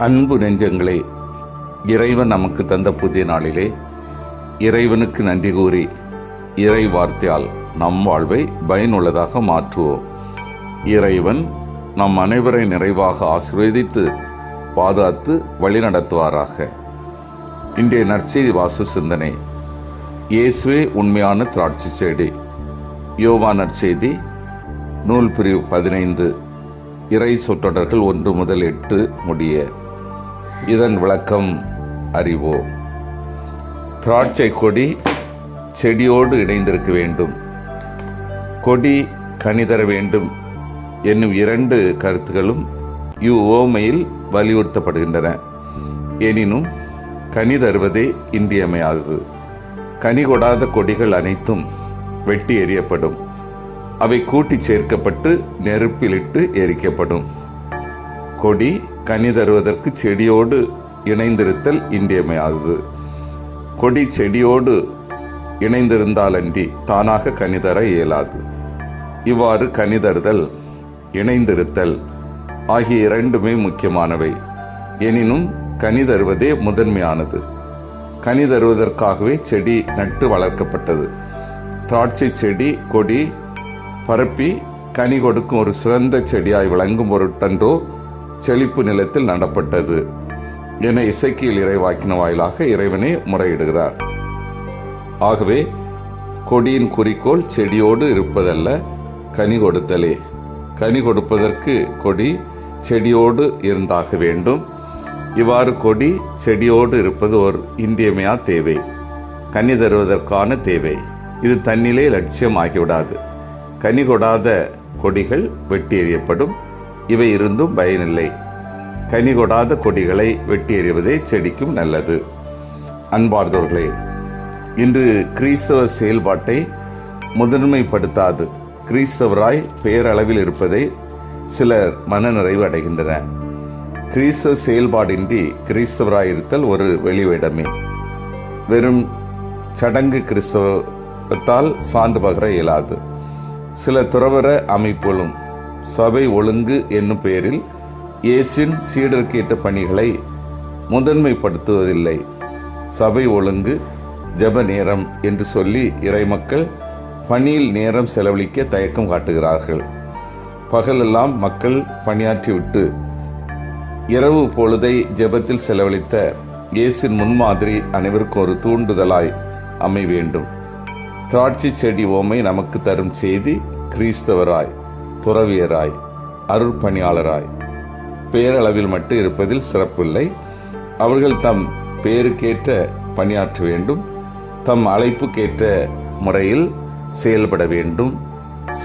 அன்பு நெஞ்சங்களே, இறைவன் நமக்கு தந்த புதிய நாளிலே இறைவனுக்கு நன்றி கூறி இறை வார்த்தையால் நம் வாழ்வை பயனுள்ளதாக மாற்றுவோம். இறைவன் நம் அனைவரை நிறைவாக ஆசீர்வதித்து பாதுகாத்து வழிநடத்துவாராக. இன்றைய நற்செய்தி வாசு சிந்தனை, இயேசுவே உண்மையான திராட்சை செடி. யோவான் நற்செய்தி நூல் பிரிவு 15, இறை சொற்றொடர்கள் 1 முதல் 8 முடிய. இதன் விளக்கம் அறிவோம். திராட்சை கொடி செடியோடு இணைந்திருக்க வேண்டும், கொடி கனி தர வேண்டும் என்னும் 2 கருத்துகளும் இவ்வுவமையில் வலியுறுத்தப்படுகின்றன. எனினும் கனி தருவதே இன்றியமையாதது. கனி கொடாத கொடிகள் அனைத்தும் வெட்டி எறியப்படும். அவை கூட்டி சேர்க்கப்பட்டு நெருப்பிலிட்டு எரிக்கப்படும். கொடி கனி தருவதற்கு செடியோடு இணைந்திருத்தல் இன்றியமையாதது. கொடி செடியோடு இணைந்திருந்தாலன்றி தானாக கனி தர இயலாது. இவ்வாறு கனி தருதல், இணைந்திருத்தல் ஆகிய 2மே முக்கியமானவை. எனினும் கனி தருவதே முதன்மையானது. கனி தருவதற்காகவே செடி நட்டு வளர்க்கப்பட்டது. திராட்சை செடி கொடி பரப்பி கனி கொடுக்கும் ஒரு சிறந்த செடியாய் விளங்கும் பொருட்டன்றோ செழிப்பு நிலத்தில் நடப்பட்டது என இசைக்கியல் இறைவாக்கின வாயிலாக இறைவனே முறையிடுகிறார். ஆகவே கொடியின் குறிக்கோள் செடியோடு இருப்பதல்ல, கனி கொடுத்தலே. கனி கொடுப்பதற்கு கொடி செடியோடு இருந்தாக வேண்டும். இவ்வாறு கொடி செடியோடு இருப்பது ஒரு இன்றியமையா தேவை, கனி தருவதற்கான தேவை. இது தன்னிலே லட்சியம் ஆகிவிடாது. கனி கொடாத கொடிகள் வெட்டி எறியப்படும். இவை இருந்தும் பயனில்லை. கனி கொடாத கொடிகளை வெட்டி எறிவதே செடிக்கும் நல்லது. அன்பார்ந்தவர்களே, இன்று கிறிஸ்தவ செயல்பாட்டை முதன்மைப்படுத்தாது கிறிஸ்தவராய் பெயரளவில் இருப்பதை சிலர் மனநிறைவு அடைகின்றனர். கிறிஸ்தவ செயல்பாடின்றி கிறிஸ்தவராயிருத்தல் ஒரு வெளிவேடமே. வெறும் சடங்கு கிறிஸ்தவத்தால் சான்று பகர இயலாது. சில துறவற அமைப்புகளும் சபை ஒழுங்கு என்னும் பெயரில் இயேசுவின் சீடருக்கேற்ற பணிகளை முதன்மைப்படுத்துவதில்லை. சபை ஒழுங்கு, ஜெப நேரம் என்று சொல்லி இறைமக்கள் பணியில் நேரம் செலவழிக்க தயக்கம் காட்டுகிறார்கள். பகலெல்லாம் மக்கள் பணியாற்றிவிட்டு இரவு பொழுதை ஜெபத்தில் செலவழித்த இயேசுவின் முன்மாதிரி அனைவருக்கும் ஒரு தூண்டுதலாய் அமைய வேண்டும். திராட்சை செடி ஓமை நமக்கு தரும் செய்தி, கிறிஸ்தவராய், துறவியராய், அருட்பணியாளராய் பேரளவில் மட்டும் இருப்பதில் சிறப்பில்லை. அவர்கள் தம் பேருக்கேற்ற பணியாற்ற வேண்டும். தம் அழைப்புக்கேற்ற முறையில் செயல்பட வேண்டும்.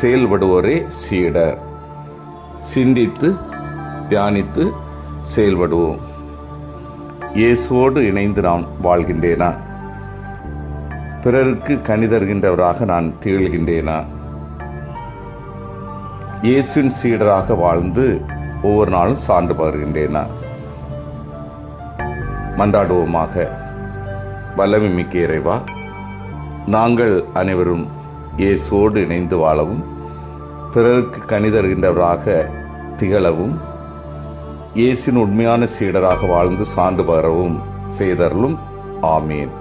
செயல்படுவோரே சீடர். சிந்தித்து தியானித்து செயல்படுவோம். இயேசுவோடு இணைந்து நான் வாழ்கின்றேனா? பிறருக்கு கனி தருகின்றவராக நான் திகழ்கின்றேனா? இயேசுவின் சீடராக வாழ்ந்து ஒவ்வொரு நாளும் சான்று பகர்கின்றேனா? மன்றாடுவோமாக. வல்லமை மிக்க இறைவா, நாங்கள் அனைவரும் இயேசுவோடு இணைந்து வாழவும் பிறருக்கு கனி தருகின்றவராக திகழவும் இயேசுவின் உண்மையான சீடராக வாழ்ந்து சான்று பகரவும் செய்தருளும். ஆமீன்.